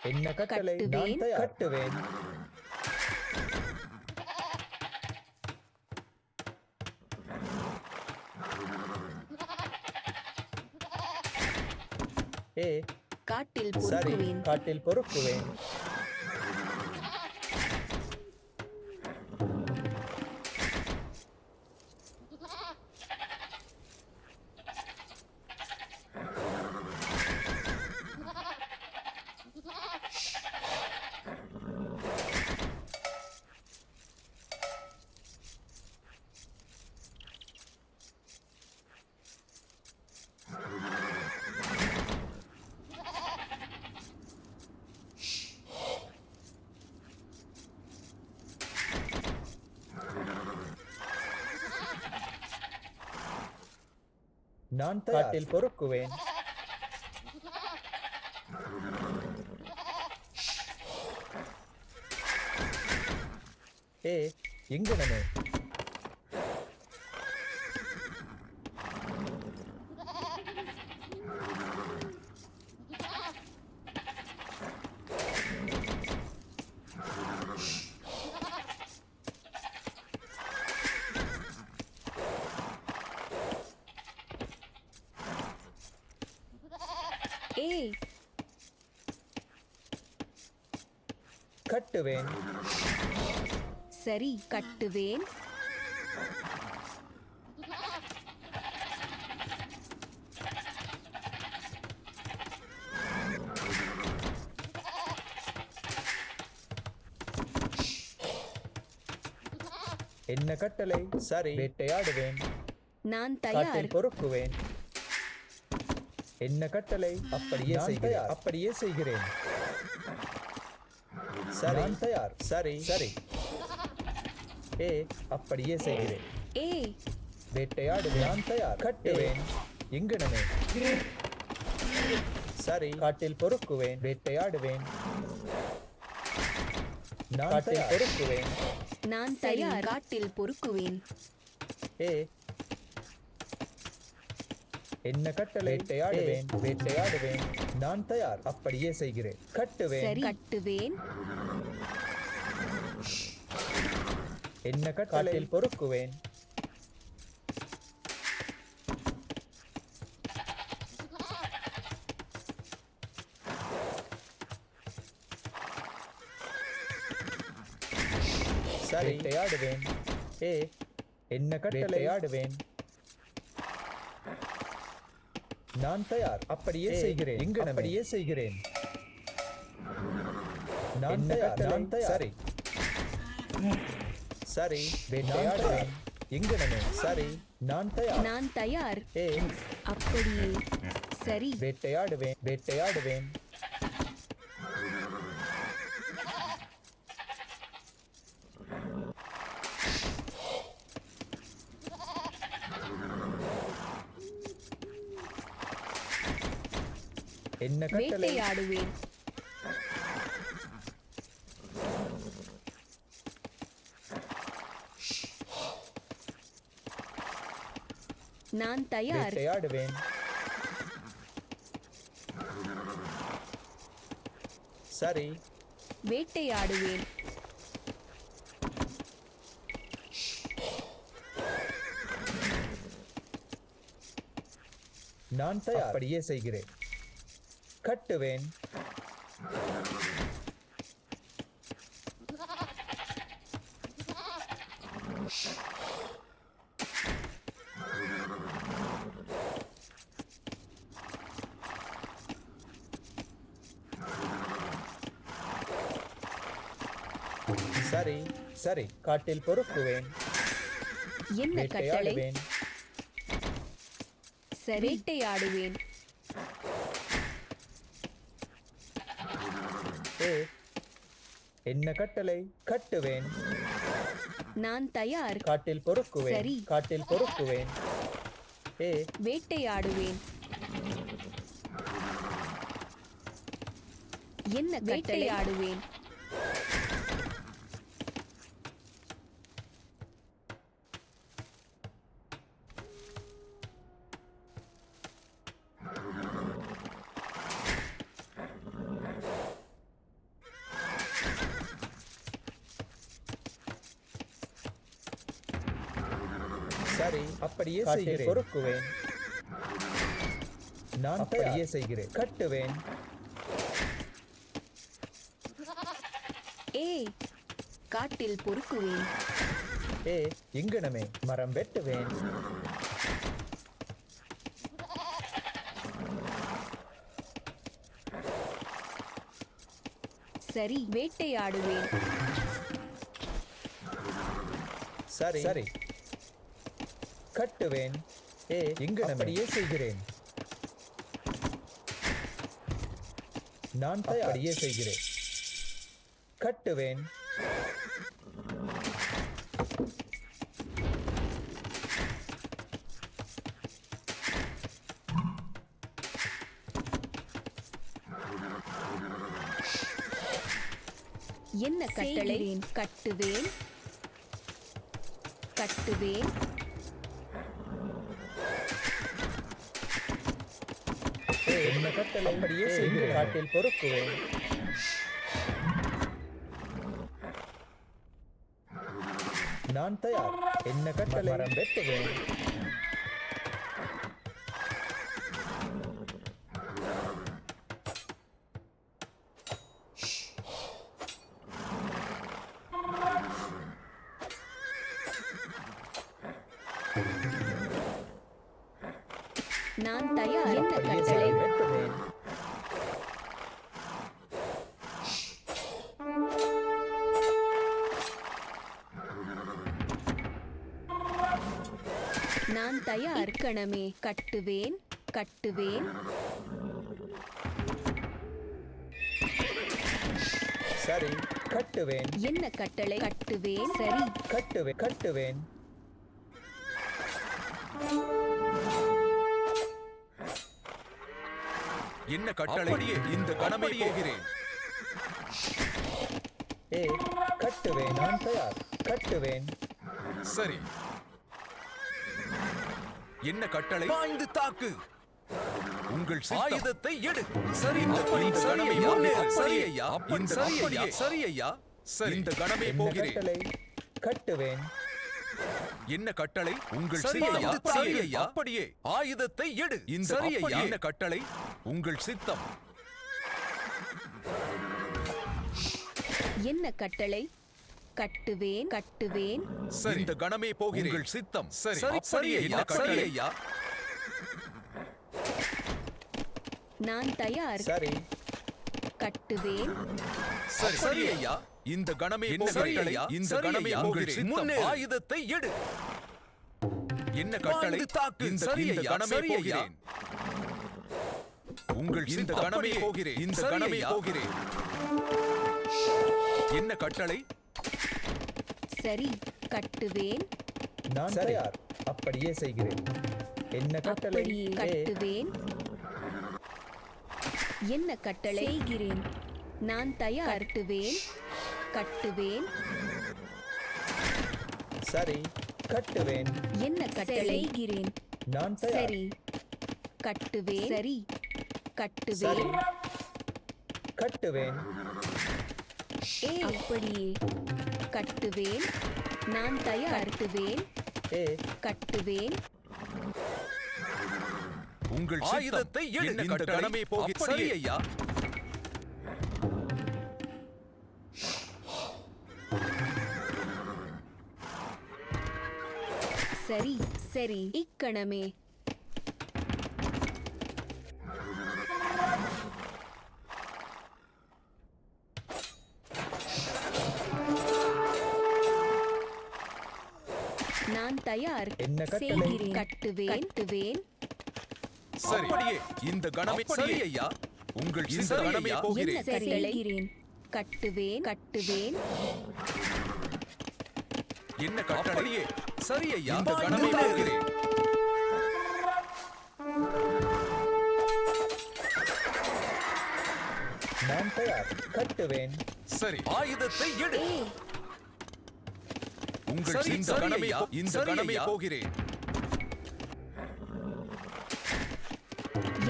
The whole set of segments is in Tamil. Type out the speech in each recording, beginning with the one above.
என்ன கட்டளை? நான் கட்டுவேன். தயார். கட்டுவேன். ஏ காட்டில் சரி, பொறுக்குவேன். காட்டில் பொறுக்குவேன். நான் தயார். காட்டில் பொறுக்குவேன். ஏ எங்கனமே? ஏய் கட்டுவேன். சரி, கட்டுவேன். என்ன கட்டளை? சரி, வேட்டையாடுவேன். நான் தயார். காட்டில் பொறுக்குவேன். என்ன கட்டளை? அப்படியே செய்கிறேன். அப்படியே செய்கிறேன். சரி, நான் தயார். சரி சரி. ஏ அப்படியே செய்கிறேன். ஏய் வேட்டையாடுவேன். நான் தயார். கட்டுவேன். எங்கனமே? சரி, காட்டில் பொறுக்குவேன். வேட்டையாடுவேன். நான் காட்டில் பொறுக்குவேன். நான் தயார். காட்டில் பொறுக்குவேன். ஏ என்ன கட்டளை? வேட்டையாடுவேன். வேட்டையாடுவேன். நான் தயார். அப்படியே செய்கிறேன். கட்டுவேன். சரி, கட்டுவேன். என்ன கட்டளை? பொறுக்குவேன். சரி, வேட்டையாடுவேன். ஏ என்ன கட்டளை? ஆடுவேன். நான் தயார். அப்படியே செய்கிறேன். எங்க அப்படியே செய்கிறேன். நான் தயார். நான் தயார். சரி சரி, வேட்டையாடுவேன். எங்கனமே? சரி, நான் தயார். நான் தயார். ஏ அப்படியே. சரி, வேட்டையாடுவேன். வேட்டையாடுவேன். என்ன கட்டளை? வேட்டையாடுவேன். நான் தயார். வேட்டையாடுவேன். சரி, வேட்டையாடுவேன். நான் தயார். அப்படியே செய்கிறேன். கட்டுவேன். சரி சரி, காட்டில் பொறுக்குவேன். என்ன கட்டளை? வேட்டையாடுவேன். சரி, வேட்டையாடுவேன். ஏ என்ன கட்டளை? கட்டுவேன். நான் தயார். காட்டில் பொறுக்குவேன். சரி. காட்டில் பொறுக்குவேன். ஏ வேட்டையாடுவேன். என்ன கட்டளை? வேட்டையாடுவேன். சரி, அப்படியே காட்டில் செய்கிறேன். பொறுக்குவேன். நான் அப்படியே செய்கிறேன். கட்டுவேன். ஏ காட்டில் பொறுக்குவேன். ஏ இங்கனமே மரம் வெட்டுவேன். சரி, வேட்டையாடுவேன். சரி சரி, கட்டுவேன். ஏ இங்கனமே அப்படியே செய்கிறேன். நான் அப்படியே செய்கிறேன். கட்டுவேன். என்ன கட்டளை? கட்டுவேன். கட்டுவேன். ஏ, என்ன கட்டளை? அப்படியே செய்கிறேன். காட்டில் பொறுக்குவேன். நான் தயார். என்ன கட்டளை? மரம் வெட்டுவேன். நான் தயார். என்ன அப்படியே கட்டளை? மரம் வெட்டுவேன். நான் தயார். கணமே கட்டுவேன். கட்டுவேன். சரி, கட்டுவேன். என்ன கட்டளை? கட்டுவேன். சரி, கட்டுவேன். கட்டுவேன். என்ன கட்டளை? இந்த கணமே போகிறேன். ஏ கட்டுவேன். நான் தயார். கட்டுவேன். சரி, என்ன கட்டளை? பாய்ந்து தாக்கு. உங்கள் ஆயுதத்தை எடு. சரி, இந்த கணமே போகிறேன். சரி ஐயா, இந்த அப்படியே. சரி ஐயா, சரி, இந்த கணமே என்ன போகிறேன். கட்டளை? கட்டுவேன். என்ன கட்டளை? உங்கள் சரி ஐயா, சரி ஐயா, அப்படியே ஆயுதத்தை எடு. இந்த சரி ஐயா, என்ன கட்டளை? உங்கள் சித்தம். என்ன கட்டளை? கட்டுவேன். கட்டுவேன். சரி, இந்த கணமே போகிறேன். உங்கள் சித்தம். சரி, அப்படியே. என்ன கட்டளை ஐயா? நான் தயார். சரி, கட்டுவேன். சரி, சரி ஐயா, இந்த கணமே போகிறேன். இந்த கணமே போகிறேன். முன்னே ஆயுதத்தை எடு. என்ன கட்டளை? தாக்கு. இந்த கணமே போகிறேன். உங்கள் இந்த கணமே போகிறேன். இந்த கணமே போகிறேன். என்ன கட்டளை? சரி, கட்டுவேன். நான் தயார். அப்படியே செய்கிறேன். என்ன கட்டளை? அப்படியே. ஏ, கட்டுவேன். என்ன கட்டளை? செய்கிறேன். நான் தயார். கட்டுவேன். கட்டுவேன். சரி, கட்டுவேன். என்ன கட்டளை? செய்கிறேன். நான் தயார். சரி, கட்டுவேன். சரி, சரி, கட்டுவேன். கட்டுவேன். ஏ அப்படியே. கட்டுவேன். நான் தயார். கட்டுவேன். ஏ கட்டுவேன். உங்கள் ஆயுதத்தை எடு. இந்த கணமே போகிறேன். சரி ஐயா. சரி, சரி, இக்கணமே. நான் தயார். என்ன கட்டளை? செய்கிறேன். கட்டுவேன். கட்டுவேன். சரி, அப்படியே. இந்த கணமே சரி ஐயா. உங்கள் இந்த கணமே என்ன போகிறேன். கட்டளை? கட்டுவேன். கட்டுவேன். என்ன கட்டளையே? சரி ஐயா, இந்த கணமே போகிறேன். நான் தயார். கட்டுவேன். சரி, ஆயுதத்தை எடு. ஏ உங்கள் இந்த கணமே இந்த கணமே போகிறேன்.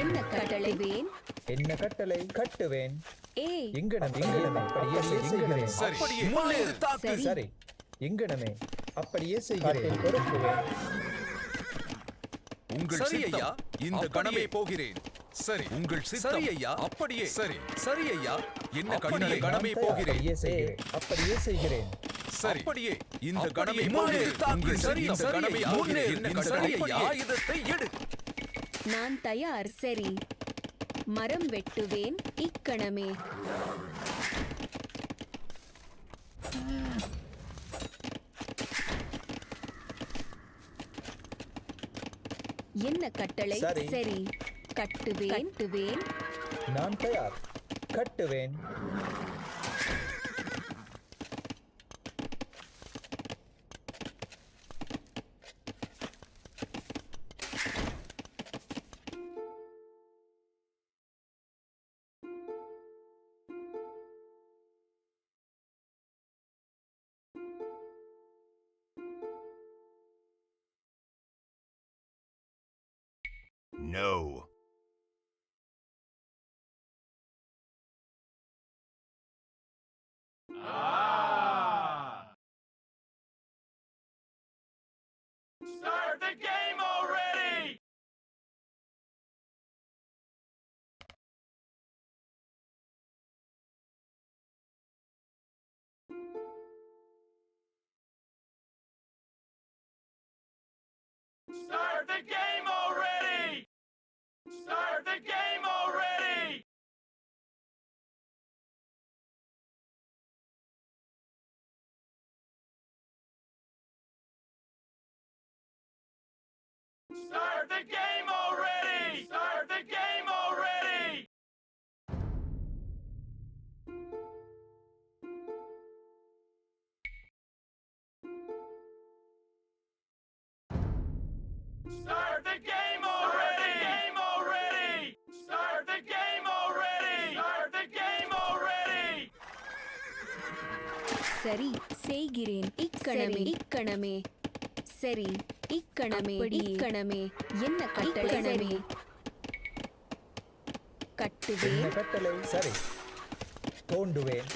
என்ன கட்டளைவேன்? என்ன கட்டளை? கட்டுவேன். ஏ இங்கனமே அப்படியே செய்கிறேன். சரி, அப்படியே. முன்னேறு தாக்கு. சரி. சரி, இங்கனமே அப்படியே செய்கிறேன். காட்டில் பொறுக்குவேன். உங்கள் சரி சித்தம். ஐயா, இந்த அப்படியே. கணமே போகிறேன். சரி உங்கள் சித்தம். சரி ஐயா, அப்படியே. சரி. சரி ஐயா, என்ன அப்படியே. கட்டளை கணமே போகிறேன். அப்படியே செய்கிறேன். அப்படியே செய்கிறேன். சரி அப்படியே இந்த அப்படியே. கணமே முன்னேறு, போகிறேன். தாக்கு. உங்கள் சரி, சித்தம். சரி கணமே ஐயா, போகிறேன். முன்னேறு. என்ன இந்த கட்டளை அப்படியே. ஆயுதத்தை எடு. நான் தயார் சரி மரம் வெட்டுவேன் இக்கணமே என்ன கட்டளை சரி. சரி கட்டுவேன் நான் தயார். கட்டுவேன். No. Start the game already! Start the game already! Start the game already! Start the game already! Start the game already! Start the game already! Game already! Start the game already! Start the game already! சரி செய்கிறேன் இக்கணமே சரி இக்கணமே என்ன கட்டளை கட்டுவேன் என்ன கட்டளை சரி. தோண்டுவேன்.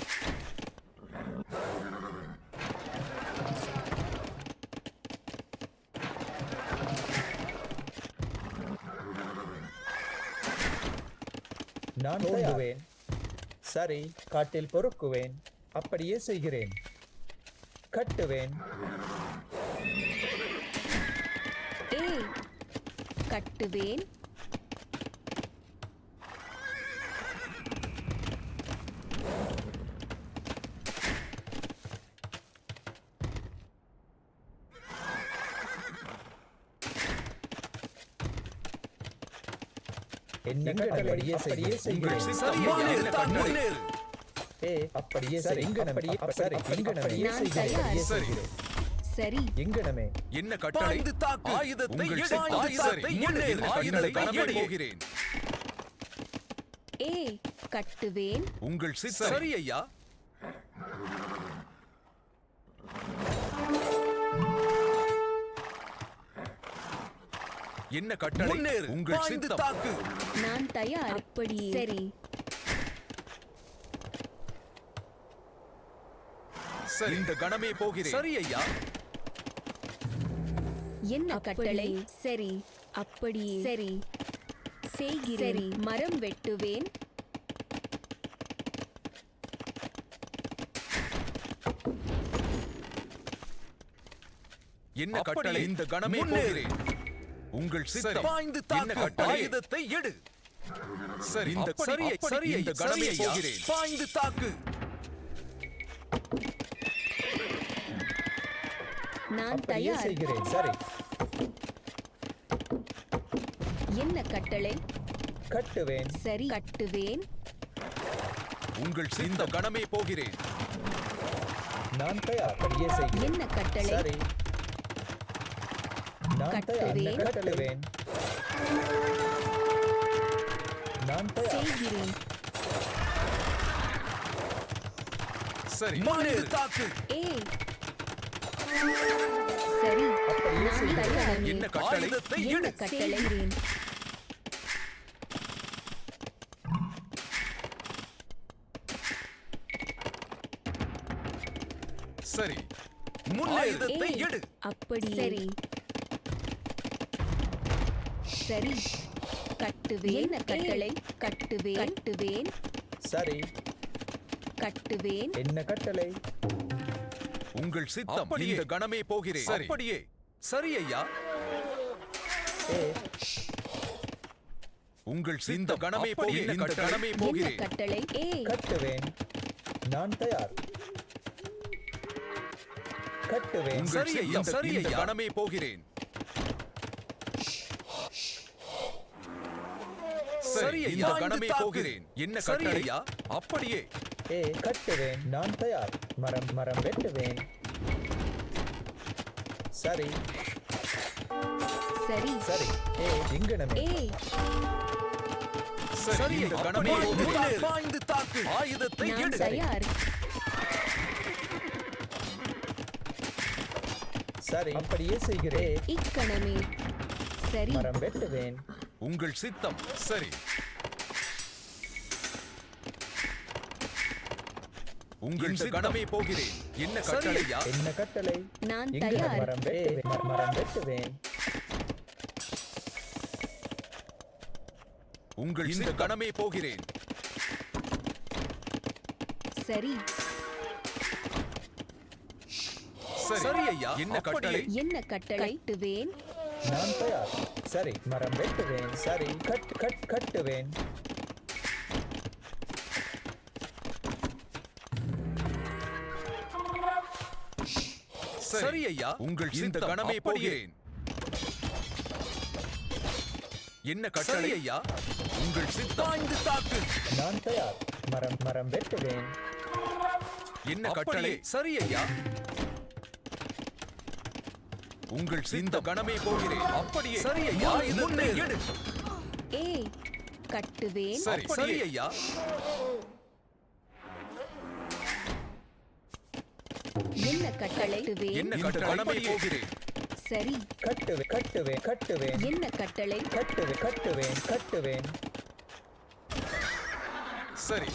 நான் தோண்டுவேன். சரி காட்டில் பொறுக்குவேன். அப்படியே செய்கிறேன். கட்டுவேன். கட்டுவேன் என்ன கட்டளை அப்படியே செய்கிறேன். சரி ஐயா, முன்னேறு, என்ன தாக்கு. கட்டளை. முன்னேறு. அப்படியே நான் தயார். சரி. சரி எங்கனமே என்ன கட்டளை பாய்ந்து தாக்கு. ஆயுதத்தை உங்கள் எடு. சித்தம். ஆயுதத்தை சரி. எடு. முன்னேறு. என்ன ஆயுதத்தை கட்டளை எடு. போகிறேன். கட்டுவேன் உங்கள் சித்தம். சரி ஐயா. என்ன கட்டளை முன்னேறு. உங்கள் பாய்ந்து சித்தம். தாக்கு. நான் தயார் அப்படியே சரி சரி இந்த கணமே போகிறேன். சரி ஐயா. என்ன கட்டளை சரி அப்படியே சரி செய்கிறேன் மரம் வெட்டுவேன் என்ன கட்டளை இந்த கணமே முன்னேறு. போகிறேன். உங்கள் சித்தம். பாய்ந்து என்ன தாக்கு. கட்டளை ஆயுதத்தை எடு. சரி இந்த சரி சரி இந்த கணமே ஐயா. போகிறேன். பாய்ந்து தாக்கு. நான் அப்படியே தயார் செய்கிறேன். சரி என்ன கட்டளை கட்டுவேன். சரி கட்டுவேன் உங்கள் சித்த கணமே போகிறேன். நான் தயார். அப்படியே செய்கிறேன். என்ன கட்டளை சரி நான் தயார். கட்டுவேன். கட்டுவேன். நான் தயார். செய்கிறேன் சரி முன்னேறு. தாக்கு. சரி அப்படியே நான் செய்கிறேன். தயார் என்ன கட்டளை ஆயுதத்தை என்ன எடு. கட்டளை சரி முன்னேறு. ஆயுதத்தை எடு. அப்படி சரி சரி. கட்டுவேன். என்ன கட்டளை? கட்டுவேன். கட்டுவேன். சரி. கட்டுவேன். என்ன கட்டளை? உங்கள் சித்தம். இந்த கணமே போகிறேன். அப்படியே. சரி ஐயா. ஏ உங்கள் இந்த கணமே போகிறேன். இந்த கணமே என்ன போகிறேன். கட்டளை? கட்டுவேன். நான் தயார். கட்டுவேன். உங்கள் சரி ஐயா, இந்த சரி இந்த ஐயா. கணமே போகிறேன். சரி ஐயா. இந்த பாய்ந்து கணமே தாக்கு. போகிறேன். என்ன சரி கட்டளை? ஐயா. அப்படியே. ஏ கட்டுவேன். நான் தயார். மரம் வெட்டுவேன். சரி. சரி. சரி. ஏ இங்கனமே. ஏய், சரி இந்த கணமே அப்படியே. போகிறேன். பாய்ந்து தாக்கு. ஆயுதத்தை நான் எடு. தயார். சரி. அப்படியே செய்கிறேன். இக்கணமே. சரி. மரம் வெட்டுவேன். உங்கள் சித்தம். சரி. உங்கள் இந்த கணமே போகிறேன். என்ன கட்டளையா? என்ன கட்டளை? நான் இங்கன தயார். மரம் வெட்டுவேன். உங்கள் இந்த கணமே போகிறேன். சரி. சரி ஐயா. என்ன கட்டளை? என்ன கட்டளை? கட்டுவேன். நான் தயார். சரி. மரம் வெட்டுவேன். சரி. கட்டுவேன். சரி ஐயா. உங்கள் இந்த கணமே போகிறேன். என்ன கட்டளை ஐயா? உங்கள் சித்தம். பாய்ந்து தாக்கு. நான் தயார். மரம் வெட்டுவேன். என்ன கட்டளை? சரி ஐயா. உங்கள் இந்த கணமே போகிறேன். அப்படியே. சரி ஐயா. ஆயுதத்தை முன்னேறு. எடு. ஏய், கட்டுவேன். சரி. சரி ஐயா. என்ன கட்டளை? கட்டுவேன். என்ன கட்டளை? போகிறேன். சரி. கட்டுவேன். என்ன கட்டளை? கட்டுவேன். சரி.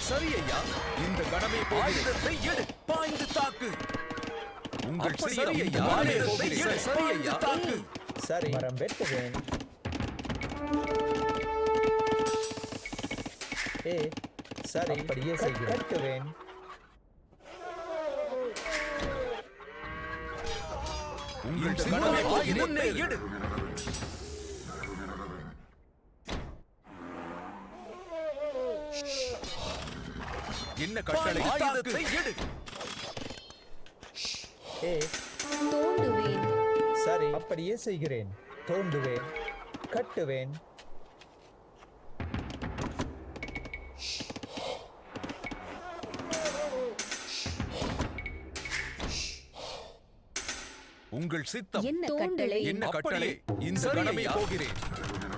சரி ஐயா. இந்த கணமே போகிறேன். ஆயுதத்தை எடு. பாய்ந்து தாக்கு. உங்கள் அப்படி சரி ஐயா. ஆயுதத்தை போகிறேன். எடு. சரி ஐயா. பாய்ந்து தாக்கு. சரி. மரம் வெட்டுவேன். ஏ சரி. அப்படியே செய்கிறேன். கட்டுவேன். உங்கள் இந்த கணமே கணமே போகிறேன். முன்னேறு. எடு. என்ன கட்டளை? ஆயுதத்தை எடு. ஏ தோண்டுவேன். சரி. அப்படியே செய்கிறேன். தோண்டுவேன். கட்டுவேன். உங்கள் சித்தம். என்ன கட்டளை? என்ன கட்டளை? இந்த சரி கணமே ஐயா. போகிறேன்.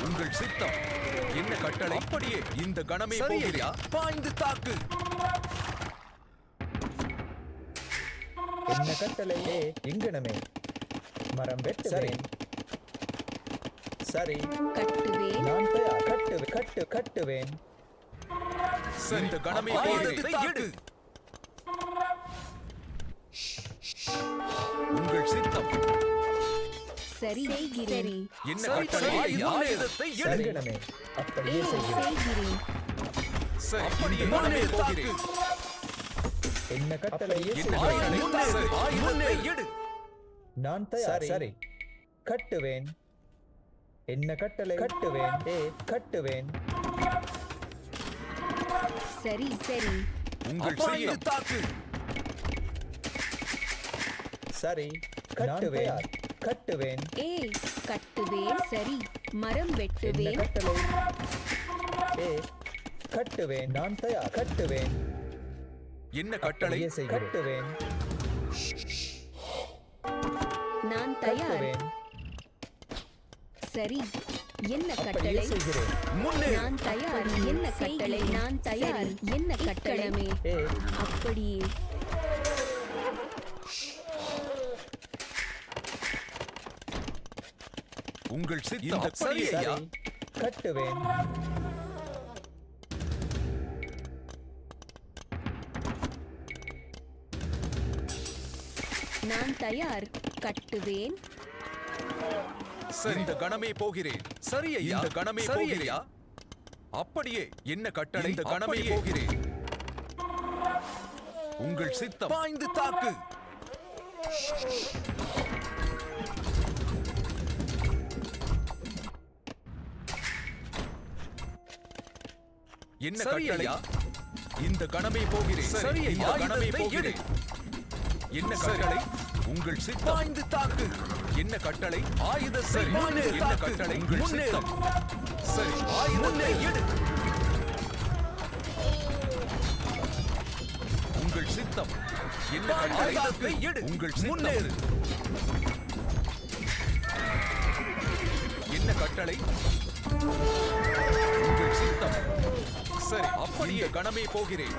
உங்கள் சித்தம். என்ன கட்டளை? அப்படியே. இந்த கணமே சரி போகிறேன். ஐயா. பாய்ந்து தாக்கு. என்ன கட்டளை? ஏ இங்கனமே. மரம் வெட்டுவேன். சரி. கட்டுவேன். நான் தயார். கட்டுவேன். சரி. இந்த கணமே ஆயுதத்தை போகிறேன். எடு. உங்கள் சித்தம். சரி. செய்கிறேன். என்ன சரி, கட்டளை? சரி. ஐயா. ஆயுதத்தை எடு. சரிகணமே. அப்படியே ஏய், செய்கிறேன். செய்கிறேன். சரி. அப்படியே. இந்த கணமே முன்னேறு. போகிறேன். என்ன கட்டளையே என்ன செய்கிறேன். கட்டளை? முன்னேறு. சரி. ஆயுதத்தை எடு. நான் தயார். சரி. கட்டுவேன். என்ன கட்டளை? கட்டுவேன். ஏ கட்டுவேன். சரி. சரி. உங்கள் பாய்ந்து சித்தம். தாக்கு. சரி. கட்டுவேன். கட்டுவேன். ஏய், கட்டுவேன். சரி. மரம் என்ன வெட்டுவேன். கட்டளை? ஏ கட்டுவேன். நான் தயார். கட்டுவேன். என்ன கட்டளை? அப்படியே செய்கிறேன். கட்டுவேன். நான் தயார். கட்டுவேன். சரி. என்ன அப்படியே கட்டளை? செய்கிறேன். முன்னேறு. நான் தயார். என்ன கட்டளை? நான் தயார். என்ன கட்டளமே? ஏ அப்படியே. உங்கள் சித்தம். இந்த சரி ஐயா. சரி. கட்டுவேன். நான் தயார். கட்டுவேன். சரி இந்த கணமே போகிறேன் சரி ஐயா இந்த கணமே போகிறேன் அப்படியே என்ன கட்டளை இந்த கணமே போகிறேன் உங்கள் சித்தம் பாய்ந்து தாக்கு என்ன கட்டளை இந்த கணமே போகிறேன் சரி ஐயா கணமே போகிறேன் என்ன கட்டளை உங்கள் சித்தம் பாய்ந்து தாக்கு என்ன கட்டளை ஆயுத சரி என்ன கட்டளை உங்கள் சித்தம் சரி ஆயுதத்தை எடு உங்கள் சித்தம் என்ன ஆயுதத்தை எடு உங்கள் முன்னேறு என்ன கட்டளை உங்கள் சித்தம் சரி அப்படியே கணமே போகிறேன்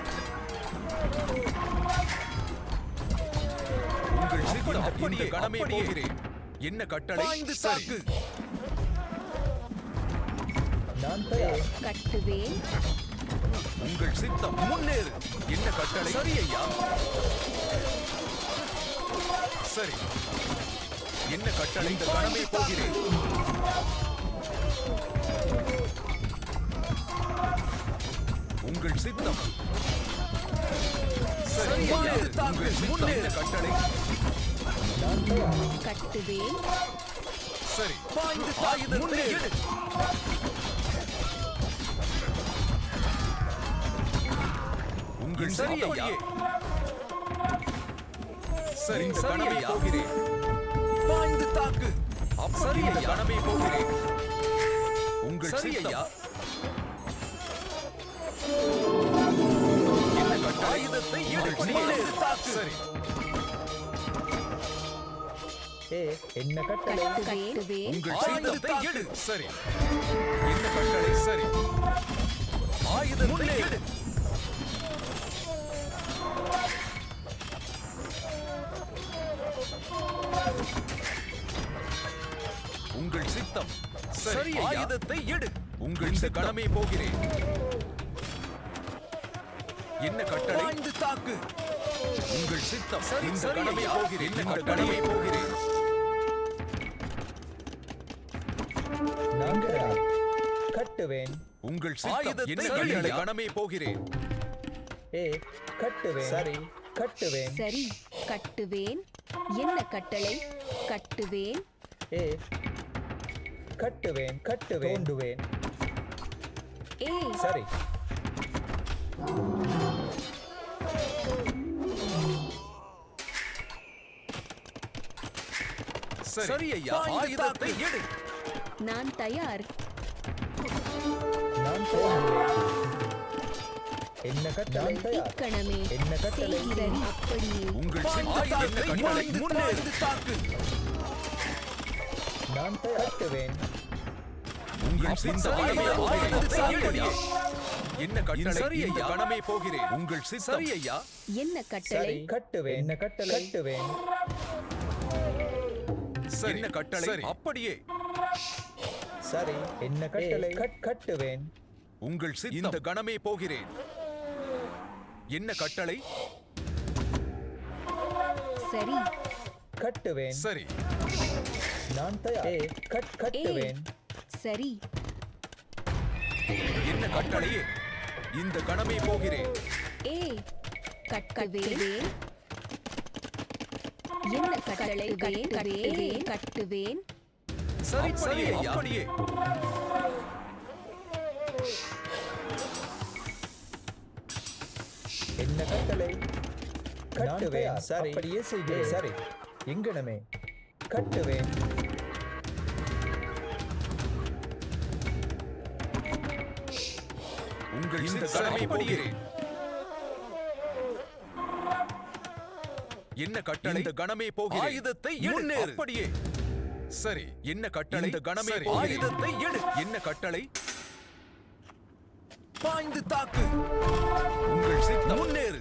உங்கள் சித்தம் அப்படியே கணமே போகிறேன் என்ன கட்டளை பாய்ந்து தாக்கு நான் தயார் கட்டுவேன் உங்கள் சித்தம் முன்னேறு என்ன கட்டளை சரி ஐயா சரி என்ன கட்டளை இந்த கணமே போகிறேன் உங்கள் சித்தம் சரி முன்னேறு உங்கள் முன்னேறு கட்டளை நான் தயார் கட்டுவேன் சரி பாய்ந்து ஆயுதத்தை எடு உங்கள் சரி ஐயா சரி இந்த கணமே போகிறேன் பாய்ந்து தாக்கு சரி ஐயா கணமே போகிறேன் உங்கள் சரி ஐயா என்ன கட்டளை ஆயுதத்தை எடு முன்னேறு தாக்கு சரி என்ன கட்டளை கட்டுவேன் உங்கள் ஆயுதத்தை எடு சரி என்ன கட்டளை சரி ஆயுதத்தை எடு உங்கள் சித்தம் சரி ஆயுதத்தை எடு உங்கள் இந்த கணமே போகிறேன் என்ன கட்டளை பாய்ந்து தாக்கு உங்கள் சித்தம் சரி இந்த கணமே போகிறேன் என்ன கட்டளையை போகிறேன் நான் தயார் கட்டுவேன் உங்கள் சித்தம் என்ன கட்டளை கணமே போகிறேன் கட்டுவேன் சரி கட்டுவேன் சரி கட்டுவேன் என்ன கட்டளை கட்டுவேன் கட்டுவேன் கட்டுவேன் தோண்டுவேன் ஏய் சரி சரி ஐயா ஆயுதத்தை எடு நான் தயார் நான் தோண்டுவேன் என்ன கட்டளை தயார் இக்கணமே என்ன கட்டளை சரி அப்படியே உங்கள் ஆயுதத்தை கட்டளை முன்னேறு தாக்கு நான் தயார் கட்டுவேன் உங்கள் சித்தம் ஆயுதத்தை எடு என்ன கட்டளை சரி ஐயா கணமே போகிறேன் உங்கள் சித்தம் சரி ஐயா என்ன கட்டளை சரி கட்டுவேன் என்ன கட்டளை கட்டுவேன் சரி என்ன கட்டளை அப்படியே சரி என்ன கட்டளை கட்டுவேன் உங்கள் சித்தம் இந்த கணமே போகிறேன் என்ன கட்டளை சரி கட்டுவேன் சரி நான் தயார் கட்டுவேன் சரி என்ன கட்டளையே இந்த கணமே போகிறேன் ஏய் கட்டுவேன் என்ன கட்டளை கட்டுவேன் சரி சரி அப்படியே என்ன கட்டளை கட்டுவேன் சரி அப்படியே செய்கிறேன் சரி எங்கனமே கட்டுவேன் உங்கள் இந்த கணமே போகிறேன் என்ன கட்டளை இந்த கணமே போகிறேன் ஆயுதத்தை எடு அப்படியே சரி என்ன கட்டளை இந்த கணமே ஆயுதத்தை எடு என்ன கட்டளை பாய்ந்து தாக்கு உங்கள் சித்தம் முன்னேறு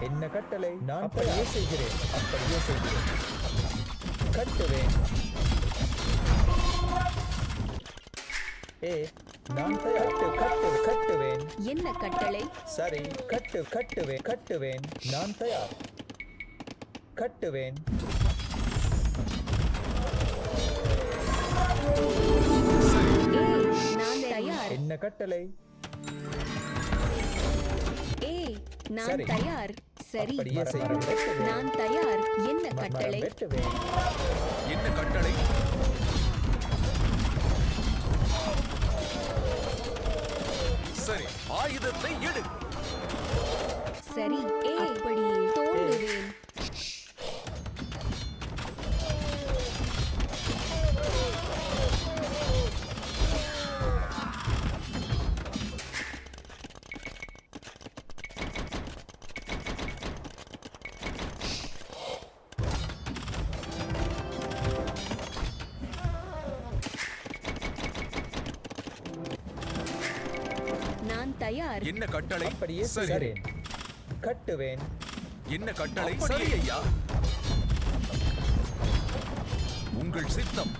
என்ன கட்டளை நான் அப்படியே செய்கிறேன் கட்டுவேன் நான் தயார். கட்டுவேன். என்ன கட்டளை சரி, கட்டுவேன். நான் தயார். கட்டுவேன். நான் தயார் என்ன கட்டளை? நான் சரி. தயார் சரி அப்படியே செய்கிறேன். நான் தயார் என்ன கட்டளை வெட்டுவேன். என்ன கட்டளை? சரி, ஆயுதத்தை எடு. சரி அப்படியே தோண்டுவேன் நான் தயார் என்ன கட்டளை? அப்படியே சரி. செய்கிறேன். கட்டுவேன். என்ன கட்டளை? சரி ஐயா. உங்கள் சித்தம்.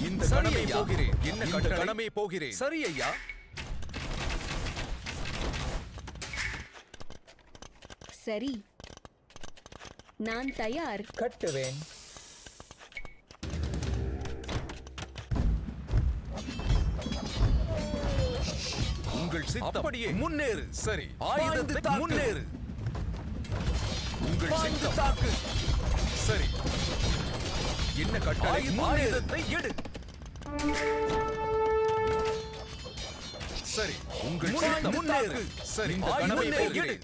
இந்த கணமே போகிறேன். என்ன கட்டளை? போகிறேன். சரி ஐயா. சரி நான் தயார் கட்டுவேன். உங்கள் சித்தம். அப்படியே முன்னேறு. சரி, ஆயுதத்தை முன்னேறு. உங்கள் சித்தம். தாக்கு. சரி. என்ன கட்டளை? ஆயுதத்தை எடு. சரி, உங்கள் சித்தம். முன்னேறு. சரி, இந்த கணமே எடு.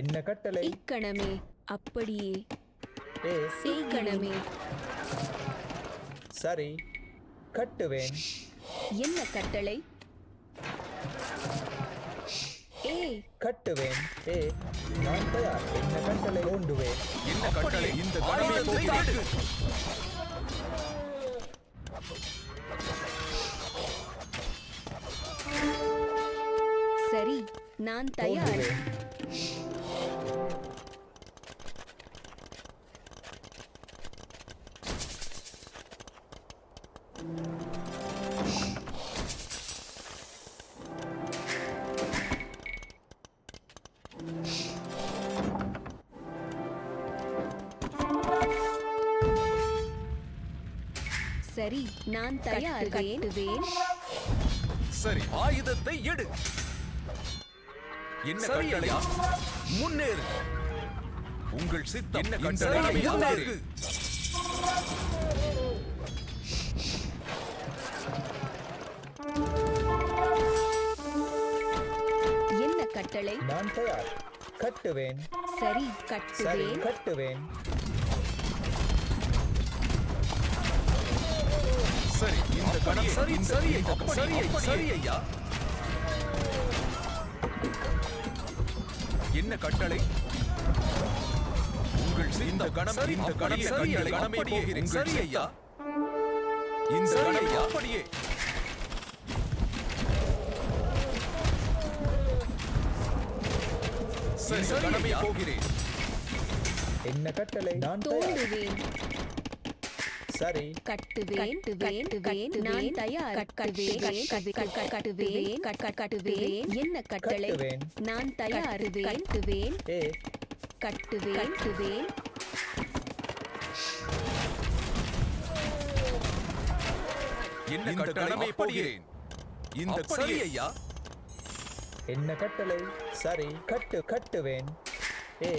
என்ன கட்டளை? இக்கணமே அப்படியே ஏ, செய்கணமே சரி, கட்டுவேன். என்ன கட்டளை கட்டுவேன். நான் தயார். என்ன கட்டளை? தோண்டுவேன். என்ன கட்டளை? இந்த கணமே போகிறேன். சரி நான் தயார் தோண்டுவேன். சரி நான் தயார் கட்டுவேன் சரி, ஆயுதத்தை எடு. என்ன கட்டளை? முன்னேறு. உங்கள் சித்தம். என்ன கட்டளை? முன்னேறு. என்ன கட்டளை நான் தயார். கட்டுவேன். சரி சரி, கட்டுவேன் கட்டுவேன். சரி, இந்த கணம். சரி, சரி, சரி, சரி ஐயா. என்ன கட்டளை? உங்கள் இந்த கணம். இந்த கணம். சரி, கணமே போகிறேன். சரி ஐயா. இந்த கணம் அப்படியே. சரி, கணமே போகிறேன். என்ன கட்டளை? நான் தயார். தோண்டுவேன் சரி, கட்டுவேன் நான் தயார் கட்டுவேன் என்ன கட்டளை கட்டுவேன். நான் தயார் கட்டுவேன் ஏ, கட்டுவேன் என்ன கட்டளை? போகிறேன். இந்த சரி ஐயா. என்ன கட்டளை? சரி, கட்டுவேன். ஏ,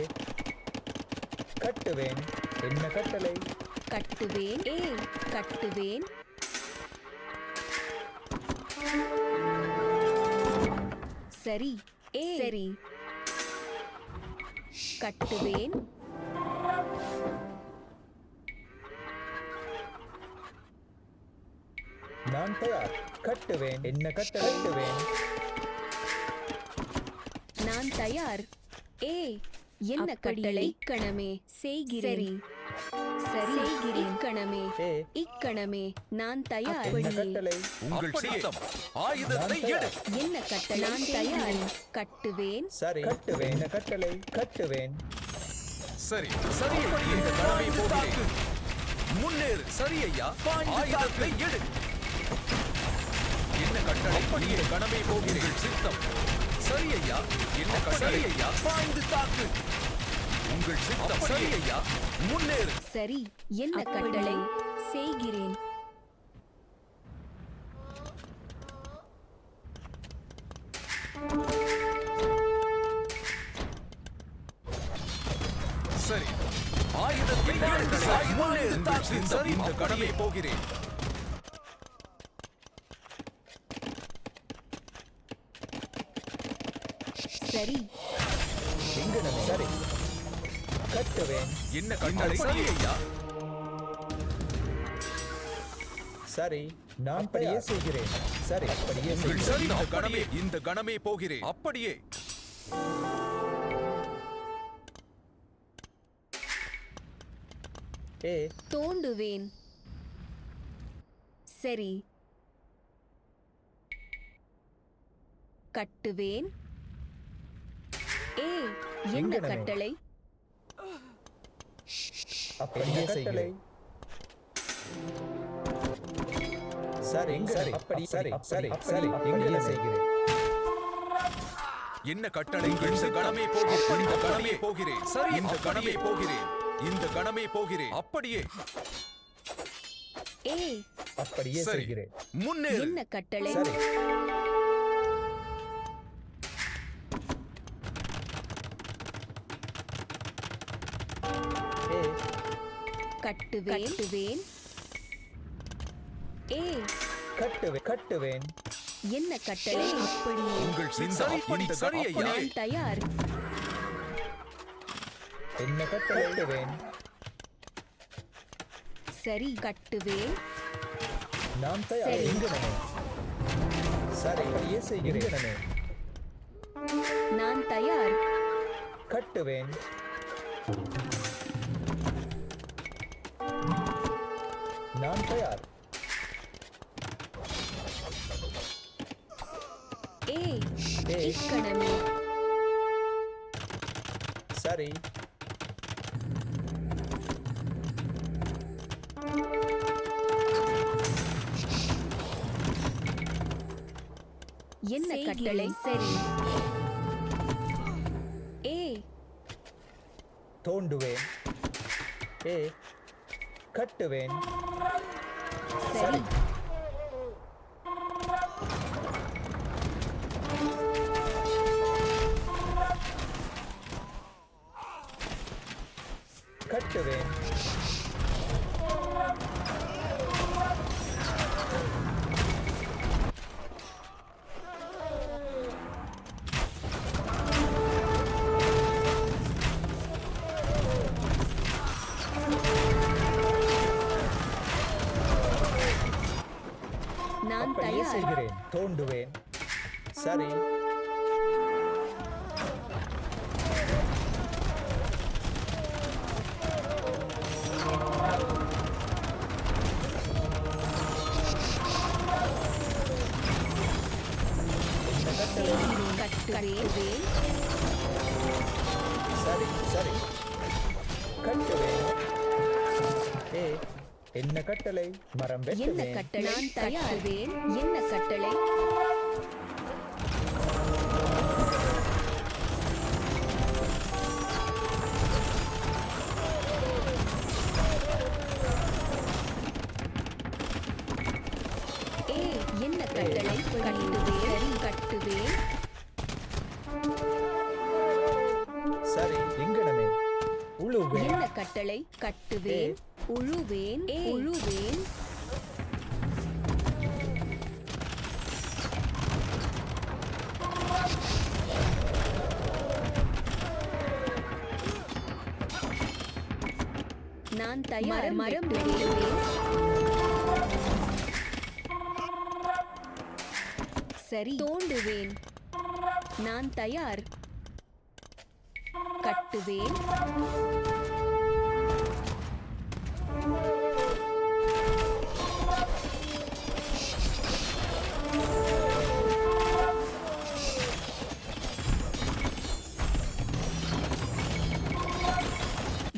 கட்டுவேன். என்ன கட்டளை? கட்டுவேன் கட்டுவேன் சரி சரி கட்டுவேன் நான் தயார். கட்டுவேன். என்ன கட்டளை? கட்டுவேன். நான் தயார் என்ன கட்டளை இக்கணமே செய்கிறேன் சரி இக்கணமே ஏ, இக்கணமே நான் தயார் என்ன கட்டளை? உங்கள் சித்தம். ஆயுதத்தை நான் எடு. தயார். என்ன கட்டளை நான் தயார் கட்டுவேன் சரி, கட்டுவேன். என்ன கட்டளை? கட்டுவேன். சரி, சரி, இந்த கணமே போகிறேன். முன்னேறு சரி ஐயா ஆயுதத்தை எடு என்ன கட்டளை இந்த கணமே போகிறேன் சித்தம் சரி ஐயா என்ன கட்டளை ஐயா பாய்ந்து தாக்கு உங்கள் சித்தம் சரி ஐயா முன்னேறு சரி என்ன கட்டளை செய்கிறேன் சரி ஆயுதத்தை எடு முன்னேறு உங்கள் தாக்கு சித்தம் இந்த கணமே போகிறேன் சரி எங்கனமே சரி கட்டுவேன் என்ன கட்டளை சரி ஐயா சரி நான் அப்படியே செய்கிறேன் சரி அப்படியே உங்கள் செய்கிறேன் சரி இந்த கணமே போகிறேன் அப்படியே ஏ தோண்டுவேன் சரி கட்டுவேன் ஏ என்ன எங்கனமே? கட்டளை அப்படியே செய்கிறேன் சரி சரி அப்படி சரி சரி சரி எங்கனமே செய்கிறேன் என்ன கட்டளை இந்த கணமே போகிறேன் இந்த கணமே போகிறேன் சரி இந்த கணமே போகிறேன் இந்த கணமே போகிறேன் அப்படியே ஏ அப்படியே சரி. செய்கிறேன் முன்னேறு என்ன கட்டளை சரி ஏ கட்டுவேன் ஏ கட்டுவேன் என்ன கட்டளை அப்படியே உங்கள் சித்தம் இந்த சரி கணமே ஐயா. நான் தயார் என்ன கட்டுவேன் சரி கட்டுவேன் நான் தயார் சரி. எங்கனமே சரி அப்படியே செய்கிறேன் எங்கனமே நான் தயார் கட்டுவேன் நான் தயார் ஏ ஏ. இக்கணமே சரி என்ன கட்டளை சரி ஏ தோண்டுவேன் ஏ கட்டுவேன் சரி கட்டுவேன் நான் அப்படியே தயார் செய்கிறேன் தோண்டுவேன் சரி கட்டுவேன் சரி சரி கட்டுவேன் ஏ என்ன கட்டளை மரம் என்ன வெட்டுவேன் கட்டளை நான் தயார்வேன் என்ன கட்டளை ஏ என்ன கட்டளை கட்டுவேன் கட்டுவேன் சரி எங்கனமே உழுவேன் என்ன கட்டளை கட்டுவேன் உழுவேன் உழுவேன் நான் தயார் மரம் வெட்டுவேன் சரி தோண்டுவேன் நான் தயார் கட்டுவேன்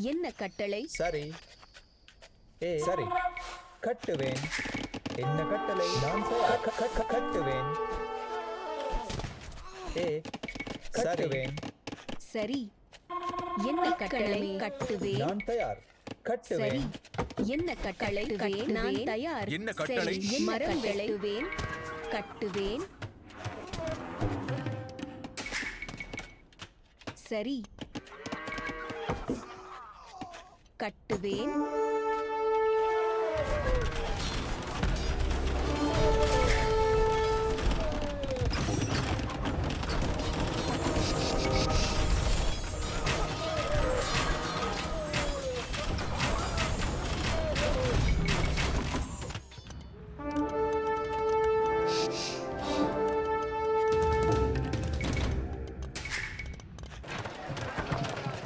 என்ன கட்டளை சரி சரி கட்டுவேன். என்ன கட்டளை? நான் தயார். கட்டுவேன். கட்டுவேன். சரி என்ன கட்டளை? கட்டுவேன். நான் தயார். சரி கட்டுவேன். என்ன கட்டளை? நான் தயார். என்ன கட்டளை? சரி, மரம் வெட்டுவேன். கட்டுவேன். சரி கட்டுவேன்.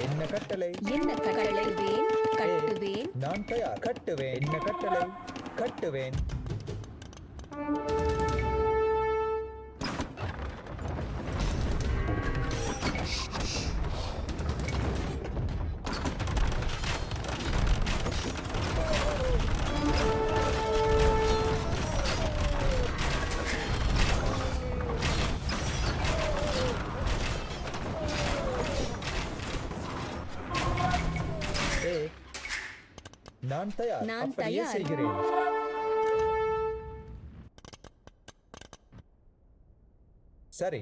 என்ன கட்டளை? என்ன கட்டளைவேன்? கட்டுவேன். நான் தயார். கட்டுவேன். என்ன கட்டளை? கட்டுவேன். நான் தயார். நான் அப்படியே தயார். செய்கிறேன். சரி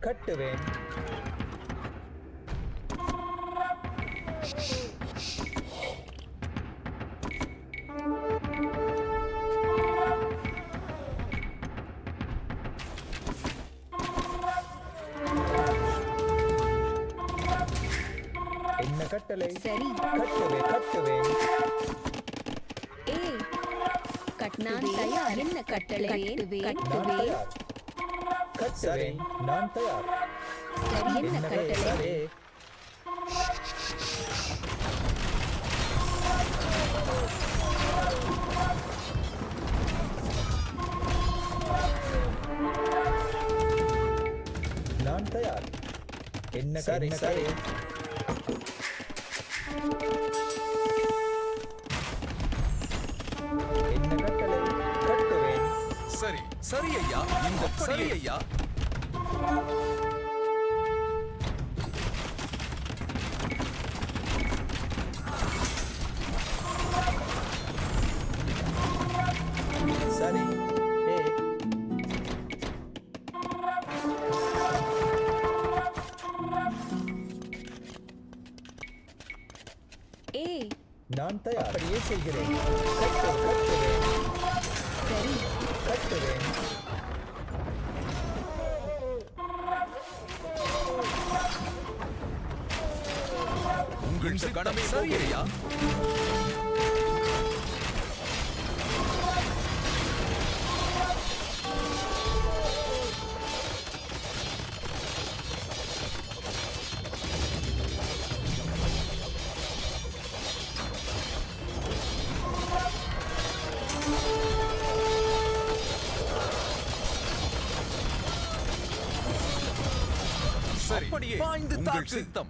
கட்டுவேன். என்ன கட்டளை? சரி கட்டுவேன். கட்டுவேன். நான் தயார். என்ன கட்டளை? நான் கட்டுவேன். தயார். கட்டுவேன். நான் தயார். சரி என்ன கட்டளை? சரி. நான் தயார். என்ன சரி, சரி. என்ன கட்டளை? கட்டுவேன். சரி சரி ஐயா. இந்த சரி ஐயா. சரி. நான் தயார். அப்படியே செய்கிறேன். கட்டுவேன். சரி கட்டுவேன். உங்கள் கடமை சரி ஐயா. சரி அப்படியே பாய்ந்து உங்கள் தாக்கு. சித்தம்.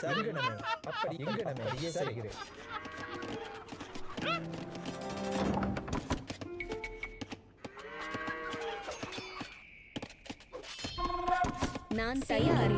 சரிகணமே. அப்படி எங்கனமே அப்படியே செய்கிறேன். நான் தயார்.